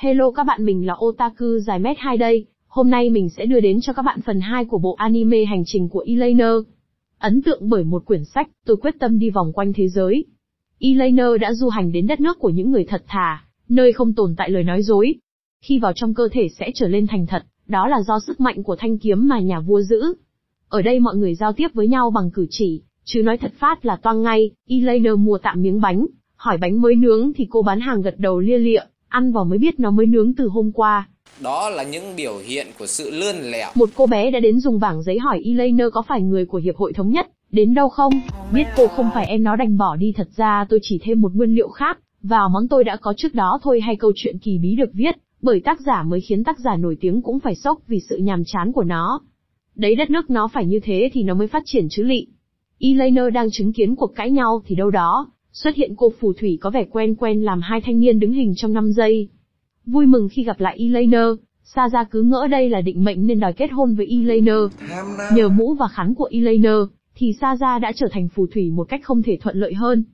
Hello các bạn, mình là Otaku dài mét 2 đây. Hôm nay mình sẽ đưa đến cho các bạn phần 2 của bộ anime Hành trình của Eleanor. Ấn tượng bởi một quyển sách, tôi quyết tâm đi vòng quanh thế giới. Eleanor đã du hành đến đất nước của những người thật thà, nơi không tồn tại lời nói dối. Khi vào trong cơ thể sẽ trở lên thành thật, đó là do sức mạnh của thanh kiếm mà nhà vua giữ. Ở đây mọi người giao tiếp với nhau bằng cử chỉ, chứ nói thật phát là toang ngay. Eleanor mua tạm miếng bánh, hỏi bánh mới nướng thì cô bán hàng gật đầu lia lịa, ăn vào mới biết nó mới nướng từ hôm qua. Đó là những biểu hiện của sự lươn lẹo. Một cô bé đã đến dùng bảng giấy hỏi Eleanor có phải người của Hiệp hội Thống nhất, đến đâu không? Biết cô không phải em nó đành bỏ đi, thật ra tôi chỉ thêm một nguyên liệu khác vào món tôi đã có trước đó thôi. Hay câu chuyện kỳ bí được viết bởi tác giả mới khiến tác giả nổi tiếng cũng phải sốc vì sự nhàm chán của nó. Đấy, đất nước nó phải như thế thì nó mới phát triển chứ lị. Eleanor đang chứng kiến cuộc cãi nhau thì đâu đó xuất hiện cô phù thủy có vẻ quen quen làm hai thanh niên đứng hình trong 5 giây. Vui mừng khi gặp lại Eleanor, Saza cứ ngỡ đây là định mệnh nên đòi kết hôn với Eleanor. Nhờ mũ và khăn của Eleanor, thì Saza đã trở thành phù thủy một cách không thể thuận lợi hơn.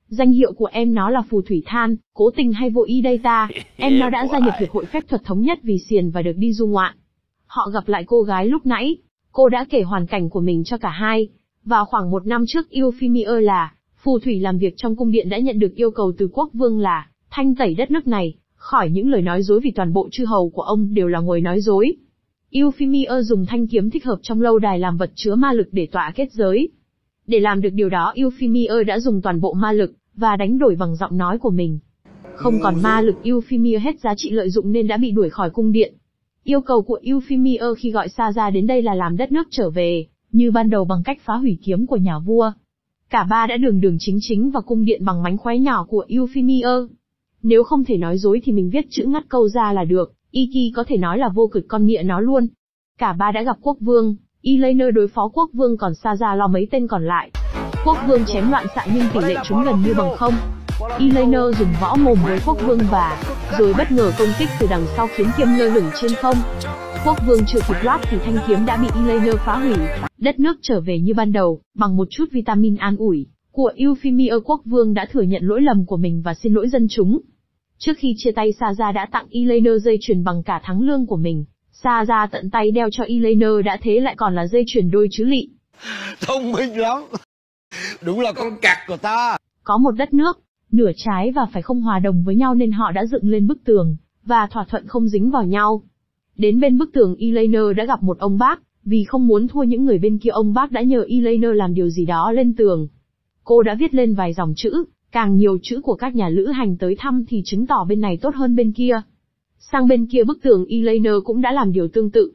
Danh hiệu của em nó là phù thủy than, cố tình hay vô ý đây ta. Em nó đã gia nhập Hiệp hội Phép thuật Thống nhất vì xiền và được đi du ngoạn. Họ gặp lại cô gái lúc nãy, cô đã kể hoàn cảnh của mình cho cả hai. Vào khoảng 1 năm trước, Euphemia là phù thủy làm việc trong cung điện đã nhận được yêu cầu từ quốc vương là thanh tẩy đất nước này khỏi những lời nói dối vì toàn bộ chư hầu của ông đều là người nói dối. Euphemia dùng thanh kiếm thích hợp trong lâu đài làm vật chứa ma lực để tọa kết giới. Để làm được điều đó, Euphemia đã dùng toàn bộ ma lực và đánh đổi bằng giọng nói của mình. Không còn ma lực, Euphemia hết giá trị lợi dụng nên đã bị đuổi khỏi cung điện. Yêu cầu của Euphemia khi gọi Saza đến đây là làm đất nước trở về như ban đầu bằng cách phá hủy kiếm của nhà vua. Cả ba đã đường đường chính chính vào cung điện bằng mánh khóe nhỏ của Euphemia. Nếu không thể nói dối thì mình viết chữ ngắt câu ra là được, Iki có thể nói là vô cực con nghĩa nó luôn. Cả ba đã gặp quốc vương, Eleanor đối phó quốc vương còn Saza lo mấy tên còn lại. Quốc vương chém loạn xạ nhưng tỷ lệ trúng gần như bằng không. Eleanor dùng võ mồm với quốc vương và rồi bất ngờ công kích từ đằng sau khiến kiếm lơ lửng trên không. Quốc vương chưa kịp loát thì thanh kiếm đã bị Eleanor phá hủy. Đất nước trở về như ban đầu, bằng một chút vitamin an ủi của Euphemia, quốc vương đã thừa nhận lỗi lầm của mình và xin lỗi dân chúng. Trước khi chia tay, Saza đã tặng Eleanor dây chuyền bằng cả tháng lương của mình. Saza tận tay đeo cho Eleanor đã thế lại còn là dây chuyền đôi chứ lị. Thông minh lắm. Đúng là con cặc của ta. Có một đất nước, nửa trái và phải không hòa đồng với nhau nên họ đã dựng lên bức tường và thỏa thuận không dính vào nhau. Đến bên bức tường, Eleanor đã gặp một ông bác. Vì không muốn thua những người bên kia, ông bác đã nhờ Eleanor làm điều gì đó lên tường. Cô đã viết lên vài dòng chữ, càng nhiều chữ của các nhà lữ hành tới thăm thì chứng tỏ bên này tốt hơn bên kia. Sang bên kia bức tường, Eleanor cũng đã làm điều tương tự.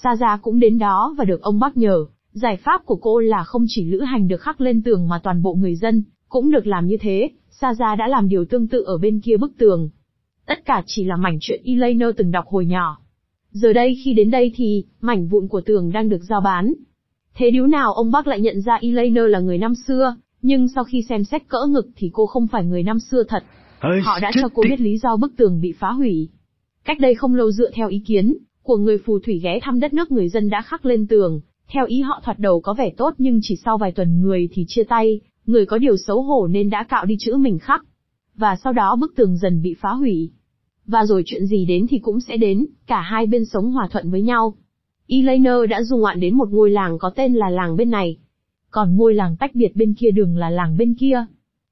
Saza cũng đến đó và được ông bác nhờ. Giải pháp của cô là không chỉ lữ hành được khắc lên tường mà toàn bộ người dân cũng được làm như thế. Saza đã làm điều tương tự ở bên kia bức tường. Tất cả chỉ là mảnh chuyện Eleanor từng đọc hồi nhỏ. Giờ đây khi đến đây thì, mảnh vụn của tường đang được giao bán. Thế điếu nào ông bác lại nhận ra Eleanor là người năm xưa, nhưng sau khi xem xét cỡ ngực thì cô không phải người năm xưa thật. Họ đã cho cô biết lý do bức tường bị phá hủy. Cách đây không lâu, dựa theo ý kiến của người phù thủy ghé thăm đất nước, người dân đã khắc lên tường. Theo ý họ thoạt đầu có vẻ tốt nhưng chỉ sau vài tuần người thì chia tay, người có điều xấu hổ nên đã cạo đi chữ mình khắc. Và sau đó bức tường dần bị phá hủy. Và rồi chuyện gì đến thì cũng sẽ đến, cả hai bên sống hòa thuận với nhau. Eleanor đã du ngoạn đến một ngôi làng có tên là làng bên này. Còn ngôi làng tách biệt bên kia đường là làng bên kia.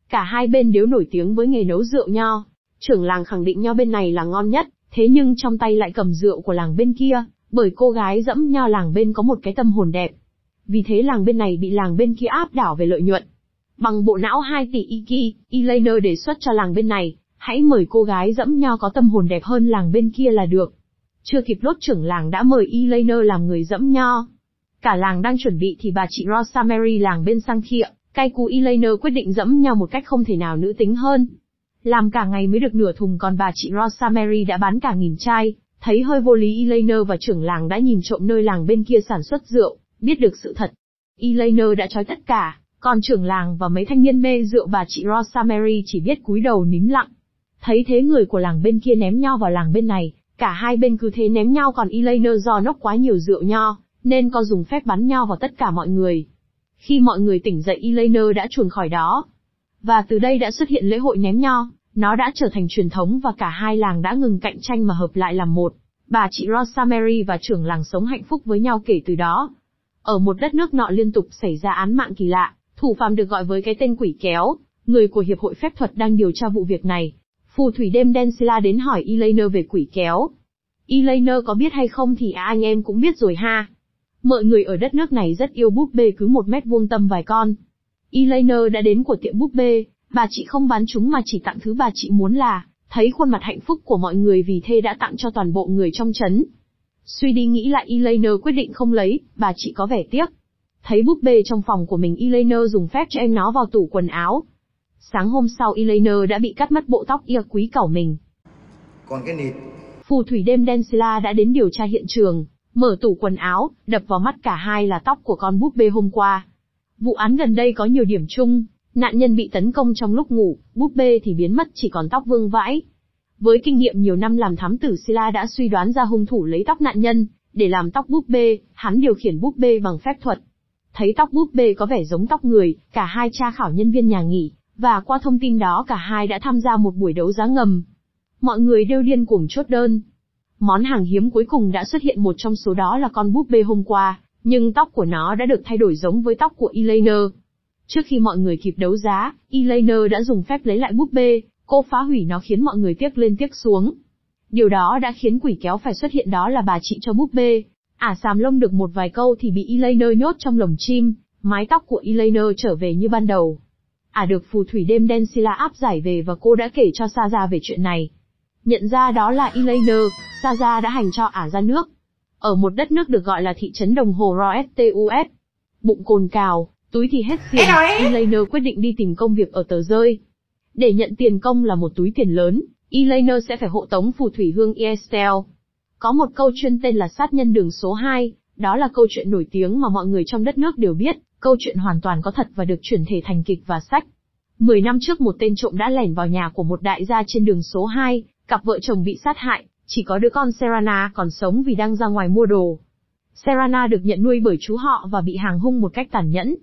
Cả hai bên đều nổi tiếng với nghề nấu rượu nho. Trưởng làng khẳng định nho bên này là ngon nhất, thế nhưng trong tay lại cầm rượu của làng bên kia, bởi cô gái dẫm nho làng bên có một cái tâm hồn đẹp. Vì thế làng bên này bị làng bên kia áp đảo về lợi nhuận. Bằng bộ não 2 tỷ Iki, Eleanor đề xuất cho làng bên này, hãy mời cô gái dẫm nho có tâm hồn đẹp hơn làng bên kia là được. Chưa kịp lốt, trưởng làng đã mời Eleanor làm người dẫm nho. Cả làng đang chuẩn bị thì bà chị Rosemary làng bên sang khịa, cay cú Eleanor quyết định dẫm nho một cách không thể nào nữ tính hơn. Làm cả ngày mới được nửa thùng, còn bà chị Rosemary đã bán cả 1000 chai. Thấy hơi vô lý, Eleanor và trưởng làng đã nhìn trộm nơi làng bên kia sản xuất rượu, biết được sự thật. Eleanor đã trói tất cả, còn trưởng làng và mấy thanh niên mê rượu bà chị Rosemary chỉ biết cúi đầu nín lặng. Thấy thế người của làng bên kia ném nho vào làng bên này, cả hai bên cứ thế ném nhau, còn Eleanor do nốc quá nhiều rượu nho, nên có dùng phép bắn nho vào tất cả mọi người. Khi mọi người tỉnh dậy, Eleanor đã chuồn khỏi đó. Và từ đây đã xuất hiện lễ hội ném nho, Nó đã trở thành truyền thống và cả hai làng đã ngừng cạnh tranh mà hợp lại làm một. Bà chị Rosemary và trưởng làng sống hạnh phúc với nhau kể từ đó. Ở một đất nước nọ liên tục xảy ra án mạng kỳ lạ, thủ phạm được gọi với cái tên quỷ kéo, người của Hiệp hội Phép thuật đang điều tra vụ việc này. Phù thủy đêm đen Scylla đến hỏi Eleanor về quỷ kéo. Eleanor có biết hay không thì anh em cũng biết rồi ha. Mọi người ở đất nước này rất yêu búp bê cứ 1 mét vuông tầm vài con. Eleanor đã đến của tiệm búp bê, bà chị không bán chúng mà chỉ tặng thứ bà chị muốn là thấy khuôn mặt hạnh phúc của mọi người vì thế đã tặng cho toàn bộ người trong trấn. Suy đi nghĩ lại Eleanor quyết định không lấy, bà chị có vẻ tiếc. Thấy búp bê trong phòng của mình Eleanor dùng phép cho em nó vào tủ quần áo. Sáng hôm sau Eleanor đã bị cắt mất bộ tóc ia quý cẩu mình. Còn cái nịt. Phù thủy đêm đen Scylla đã đến điều tra hiện trường, mở tủ quần áo, đập vào mắt cả hai là tóc của con búp bê hôm qua. Vụ án gần đây có nhiều điểm chung, nạn nhân bị tấn công trong lúc ngủ, búp bê thì biến mất chỉ còn tóc vương vãi. Với kinh nghiệm nhiều năm làm thám tử Scylla đã suy đoán ra hung thủ lấy tóc nạn nhân, để làm tóc búp bê, hắn điều khiển búp bê bằng phép thuật. Thấy tóc búp bê có vẻ giống tóc người, cả hai tra khảo nhân viên nhà nghỉ, và qua thông tin đó cả hai đã tham gia một buổi đấu giá ngầm. Mọi người đều điên cuồng chốt đơn. Món hàng hiếm cuối cùng đã xuất hiện, một trong số đó là con búp bê hôm qua, nhưng tóc của nó đã được thay đổi giống với tóc của Eleanor. Trước khi mọi người kịp đấu giá, Eleanor đã dùng phép lấy lại búp bê, cô phá hủy nó khiến mọi người tiếc lên tiếc xuống. Điều đó đã khiến quỷ kéo phải xuất hiện, đó là bà chị cho búp bê. Xàm lông được một vài câu thì bị Eleanor nhốt trong lồng chim, mái tóc của Eleanor trở về như ban đầu. Được phù thủy đêm đen Scylla áp giải về và cô đã kể cho Saja về chuyện này. Nhận ra đó là Eleanor, Saja đã hành cho ra nước. Ở một đất nước được gọi là thị trấn đồng hồ Rostus, bụng cồn cào, túi thì hết xiềng, Eleanor quyết định đi tìm công việc ở tờ rơi. Để nhận tiền công là một túi tiền lớn, Eleanor sẽ phải hộ tống phù thủy hương Estelle. Có một câu chuyên tên là sát nhân đường số 2, đó là câu chuyện nổi tiếng mà mọi người trong đất nước đều biết, câu chuyện hoàn toàn có thật và được chuyển thể thành kịch và sách. 10 năm trước một tên trộm đã lẻn vào nhà của một đại gia trên đường số 2, cặp vợ chồng bị sát hại, chỉ có đứa con Serena còn sống vì đang ra ngoài mua đồ. Serena được nhận nuôi bởi chú họ và bị hành hung một cách tàn nhẫn.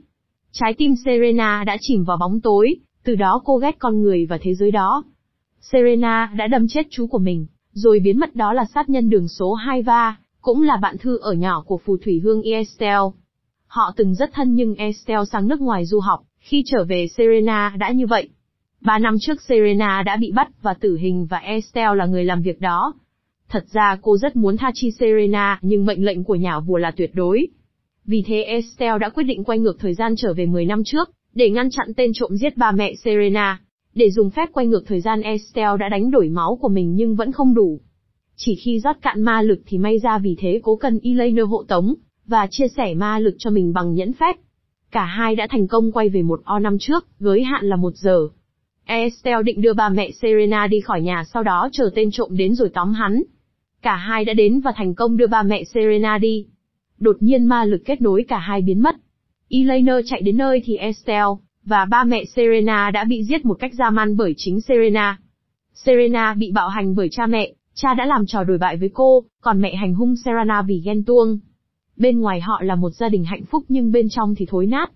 Trái tim Serena đã chìm vào bóng tối, từ đó cô ghét con người và thế giới đó. Serena đã đâm chết chú của mình, rồi biến mất, đó là sát nhân đường số 2 và cũng là bạn thư ở nhỏ của phù thủy hương Estelle. Họ từng rất thân nhưng Estelle sang nước ngoài du học, khi trở về Serena đã như vậy. 3 năm trước Serena đã bị bắt và tử hình và Estelle là người làm việc đó. Thật ra cô rất muốn tha chi Serena nhưng mệnh lệnh của nhà vua là tuyệt đối. Vì thế Estelle đã quyết định quay ngược thời gian trở về 10 năm trước, để ngăn chặn tên trộm giết ba mẹ Serena. Để dùng phép quay ngược thời gian Estelle đã đánh đổi máu của mình nhưng vẫn không đủ. Chỉ khi rót cạn ma lực thì may ra, vì thế cố cần Eleanor hộ tống, và chia sẻ ma lực cho mình bằng nhẫn phép. Cả hai đã thành công quay về 1 năm trước, giới hạn là 1 giờ. Estelle định đưa bà mẹ Serena đi khỏi nhà, sau đó chờ tên trộm đến rồi tóm hắn. Cả hai đã đến và thành công đưa bà mẹ Serena đi. Đột nhiên ma lực kết nối cả hai biến mất. Eleanor chạy đến nơi thì Estelle và ba mẹ Serena đã bị giết một cách dã man bởi chính Serena. Serena bị bạo hành bởi cha mẹ, cha đã làm trò đổi bại với cô, còn mẹ hành hung Serena vì ghen tuông. Bên ngoài họ là một gia đình hạnh phúc nhưng bên trong thì thối nát.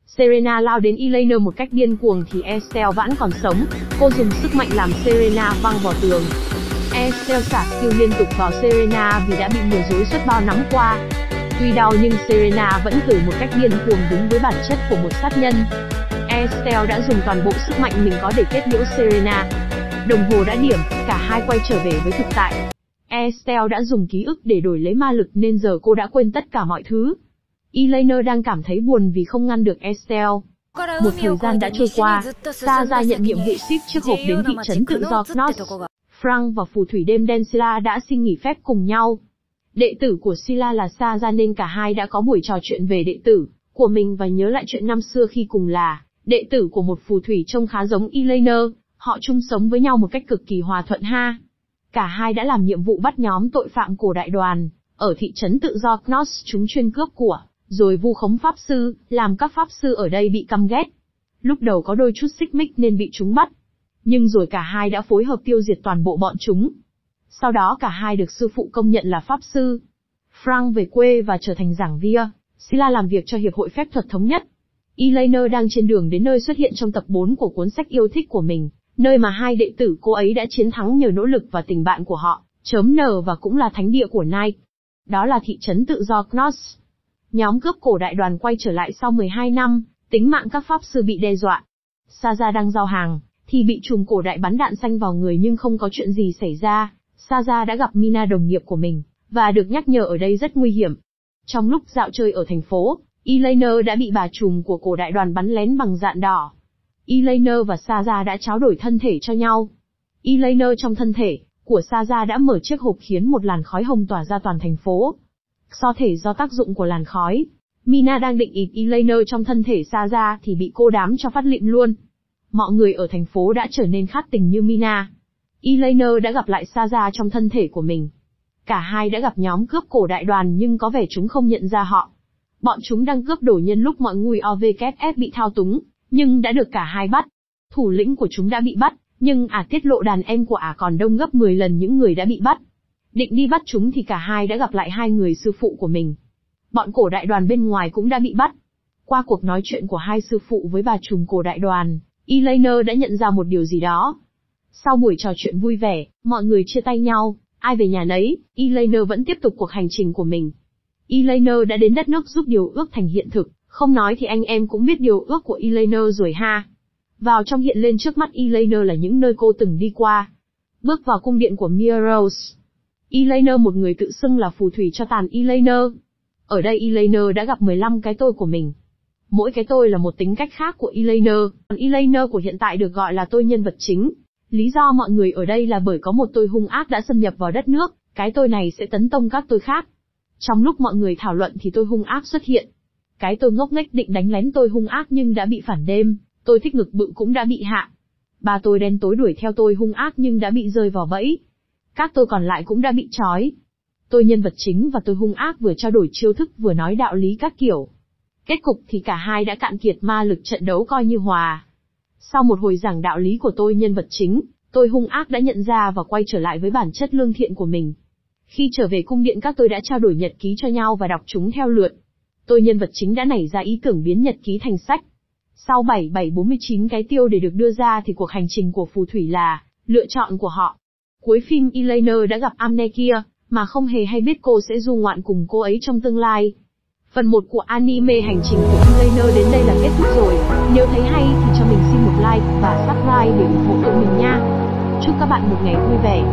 Serena lao đến Eleanor một cách điên cuồng thì Estelle vẫn còn sống, cô dùng sức mạnh làm Serena văng vào tường. Estelle xả skill liên tục vào Serena vì đã bị lừa dối suốt bao năm qua. Tuy đau nhưng Serena vẫn cười một cách điên cuồng đúng với bản chất của một sát nhân. Estelle đã dùng toàn bộ sức mạnh mình có để kết liễu Serena. Đồng hồ đã điểm, cả hai quay trở về với thực tại. Estelle đã dùng ký ức để đổi lấy ma lực nên giờ cô đã quên tất cả mọi thứ. Eleanor đang cảm thấy buồn vì không ngăn được Estelle. Một thời gian đã trôi qua, Saja nhận nhiệm vụ ship chiếc hộp đến thị trấn tự do Knox. Frank và phù thủy đêm đen Scylla đã xin nghỉ phép cùng nhau. Đệ tử của Scylla là Saja nên cả hai đã có buổi trò chuyện về đệ tử của mình và nhớ lại chuyện năm xưa khi cùng là đệ tử của một phù thủy trông khá giống Eleanor. Họ chung sống với nhau một cách cực kỳ hòa thuận ha. Cả hai đã làm nhiệm vụ bắt nhóm tội phạm cổ đại đoàn ở thị trấn tự do Knox. Chúng chuyên cướp của, rồi vu khống pháp sư, làm các pháp sư ở đây bị căm ghét. Lúc đầu có đôi chút xích mích nên bị chúng bắt. Nhưng rồi cả hai đã phối hợp tiêu diệt toàn bộ bọn chúng. Sau đó cả hai được sư phụ công nhận là pháp sư. Frank về quê và trở thành giảng viên. Scylla làm việc cho Hiệp hội Phép thuật Thống nhất. Eleanor đang trên đường đến nơi xuất hiện trong tập 4 của cuốn sách yêu thích của mình, nơi mà hai đệ tử cô ấy đã chiến thắng nhờ nỗ lực và tình bạn của họ, chớm nở và cũng là thánh địa của Nike. Đó là thị trấn tự do Knox. Nhóm cướp cổ đại đoàn quay trở lại sau 12 năm, tính mạng các pháp sư bị đe dọa. Saza đang giao hàng, thì bị trùm cổ đại bắn đạn xanh vào người nhưng không có chuyện gì xảy ra. Saza đã gặp Mina đồng nghiệp của mình, và được nhắc nhở ở đây rất nguy hiểm. Trong lúc dạo chơi ở thành phố, Elainer đã bị bà trùm của cổ đại đoàn bắn lén bằng dạn đỏ. Elainer và Saza đã trao đổi thân thể cho nhau. Elainer trong thân thể của Saza đã mở chiếc hộp khiến một làn khói hồng tỏa ra toàn thành phố. Do thể do tác dụng của làn khói, Mina đang định ịt Elainer trong thân thể Saza thì bị cô đám cho phát lịm luôn. Mọi người ở thành phố đã trở nên khát tình như Mina. Elainer đã gặp lại Saza trong thân thể của mình. Cả hai đã gặp nhóm cướp cổ đại đoàn nhưng có vẻ chúng không nhận ra họ. Bọn chúng đang cướp đồ nhân lúc mọi người OVKF bị thao túng, nhưng đã được cả hai bắt. Thủ lĩnh của chúng đã bị bắt, nhưng tiết lộ đàn em của còn đông gấp 10 lần những người đã bị bắt. Định đi bắt chúng thì cả hai đã gặp lại hai người sư phụ của mình. Bọn cổ đại đoàn bên ngoài cũng đã bị bắt. Qua cuộc nói chuyện của hai sư phụ với bà trùm cổ đại đoàn, Elainer đã nhận ra một điều gì đó. Sau buổi trò chuyện vui vẻ, mọi người chia tay nhau, ai về nhà nấy, Elainer vẫn tiếp tục cuộc hành trình của mình. Elainer đã đến đất nước giúp điều ước thành hiện thực, không nói thì anh em cũng biết điều ước của Elainer rồi ha. Vào trong hiện lên trước mắt Elainer là những nơi cô từng đi qua. Bước vào cung điện của Mirrors. Elainer một người tự xưng là phù thủy cho tàn Elainer. Ở đây Elainer đã gặp 15 cái tôi của mình. Mỗi cái tôi là một tính cách khác của Elainer, còn Elainer của hiện tại được gọi là tôi nhân vật chính. Lý do mọi người ở đây là bởi có một tôi hung ác đã xâm nhập vào đất nước, cái tôi này sẽ tấn công các tôi khác. Trong lúc mọi người thảo luận thì tôi hung ác xuất hiện. Cái tôi ngốc nghếch định đánh lén tôi hung ác nhưng đã bị phản đêm, tôi thích ngực bự cũng đã bị hạ. Ba tôi đen tối đuổi theo tôi hung ác nhưng đã bị rơi vào bẫy. Các tôi còn lại cũng đã bị trói. Tôi nhân vật chính và tôi hung ác vừa trao đổi chiêu thức vừa nói đạo lý các kiểu. Kết cục thì cả hai đã cạn kiệt ma lực, trận đấu coi như hòa. Sau một hồi giảng đạo lý của tôi nhân vật chính, tôi hung ác đã nhận ra và quay trở lại với bản chất lương thiện của mình. Khi trở về cung điện các tôi đã trao đổi nhật ký cho nhau và đọc chúng theo lượt. Tôi nhân vật chính đã nảy ra ý tưởng biến nhật ký thành sách. Sau 7749 cái tiêu để được đưa ra thì cuộc hành trình của phù thủy là lựa chọn của họ. Cuối phim Elainer đã gặp Amnesia, mà không hề hay biết cô sẽ du ngoạn cùng cô ấy trong tương lai. Phần 1 của anime hành trình của Elainer đến đây là kết thúc rồi. Nếu thấy hay thì cho mình xin một like và subscribe để ủng hộ tụi mình nha. Chúc các bạn một ngày vui vẻ.